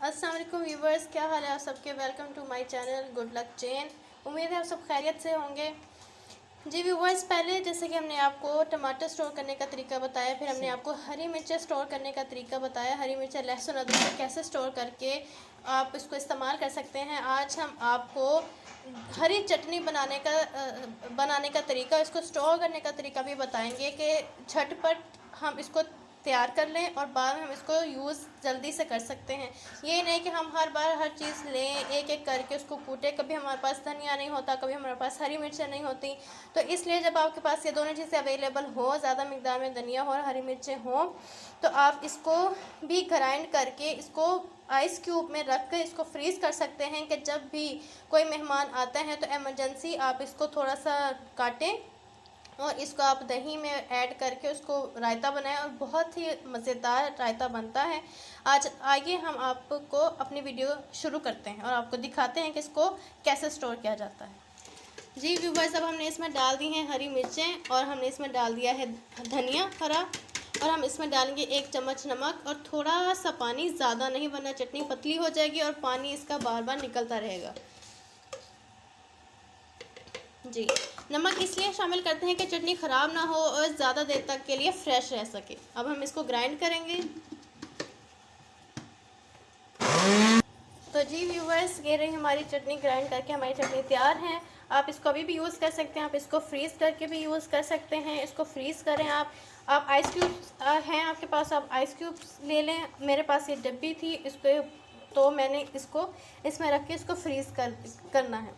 अस्सलाम वालेकुम व्यूवर्स, क्या हाल है आप सबके। Welcome to my channel good luck chain. उम्मीद है आप सब खैरियत से होंगे। जी व्यूवर्स, पहले जैसे कि हमने आपको टमाटर स्टोर करने का तरीका बताया, फिर हमने आपको हरी मिर्चें स्टोर करने का तरीका बताया, हरी मिर्चें लहसुन अदरक कैसे स्टोर करके आप इसको इस्तेमाल कर सकते हैं। आज हम आपको हरी चटनी बनाने का तरीका, इसको स्टोर करने का तरीका भी बताएंगे कि झटपट हम इसको तैयार कर लें और बाद में हम इसको यूज़ जल्दी से कर सकते हैं। ये नहीं कि हम हर बार हर चीज़ लें, एक एक करके उसको कूटें। कभी हमारे पास धनिया नहीं होता, कभी हमारे पास हरी मिर्चें नहीं होती, तो इसलिए जब आपके पास ये दोनों चीज़ें अवेलेबल हो, ज़्यादा मिकदार में धनिया हो और हरी मिर्चें हों, तो आप इसको भी ग्राइंड करके इसको आइस क्यूब में रख कर इसको फ्रीज़ कर सकते हैं कि जब भी कोई मेहमान आता है तो एमरजेंसी आप इसको थोड़ा सा काटें और इसको आप दही में ऐड करके उसको रायता बनाएं और बहुत ही मज़ेदार रायता बनता है। आज आइए हम आपको अपनी वीडियो शुरू करते हैं और आपको दिखाते हैं कि इसको कैसे स्टोर किया जाता है। जी व्यूवर्स, अब हमने इसमें डाल दी हैं हरी मिर्चें और हमने इसमें डाल दिया है धनिया हरा, और हम इसमें डालेंगे 1 चम्मच नमक और थोड़ा सा पानी, ज़्यादा नहीं वरना चटनी पतली हो जाएगी और पानी इसका बार बार निकलता रहेगा। जी, नमक इसलिए शामिल करते हैं कि चटनी ख़राब ना हो और ज़्यादा देर तक के लिए फ्रेश रह सके। अब हम इसको ग्राइंड करेंगे। तो जी व्यूवर्स, ये रही हमारी चटनी, ग्राइंड करके हमारी चटनी तैयार है। आप इसको अभी भी यूज़ कर सकते हैं, आप इसको फ्रीज़ करके भी यूज़ कर सकते हैं। इसको फ्रीज़ करें आप आइस क्यूब्स हैं आपके पास, आप आइस क्यूब्स ले लें। मेरे पास ये डब्बी थी, इसको तो मैंने इसको इसमें रख के इसको फ्रीज़ करना है।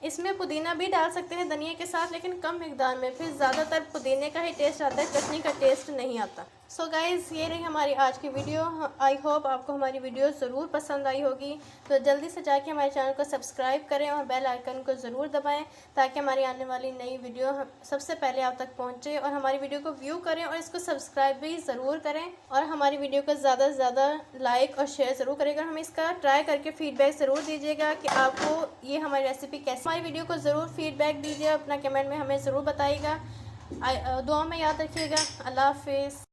इसमें पुदीना भी डाल सकते हैं धनिया के साथ, लेकिन कम मिकदार में, फिर ज़्यादातर पुदीने का ही टेस्ट आता है, चटनी का टेस्ट नहीं आता। सो गाइज़, ये रही हमारी आज की वीडियो। आई होप आपको हमारी वीडियो ज़रूर पसंद आई होगी। तो जल्दी से जाके हमारे चैनल को सब्सक्राइब करें और बेल आइकन को ज़रूर दबाएं ताकि हमारी आने वाली नई वीडियो सबसे पहले आप तक पहुँचे। और हमारी वीडियो को व्यू करें और इसको सब्सक्राइब भी ज़रूर करें और हमारी वीडियो को ज़्यादा से ज़्यादा लाइक और शेयर ज़रूर करेगा। हमें इसका ट्राई करके फ़ीडबैक ज़रूर दीजिएगा कि आपको ये हमारी रेसिपी कैसी। हमारी वीडियो को ज़रूर फीडबैक दीजिए, अपना कमेंट में हमें ज़रूर बताइएगा। दुआ में याद रखिएगा। अल्लाह हाफिज़।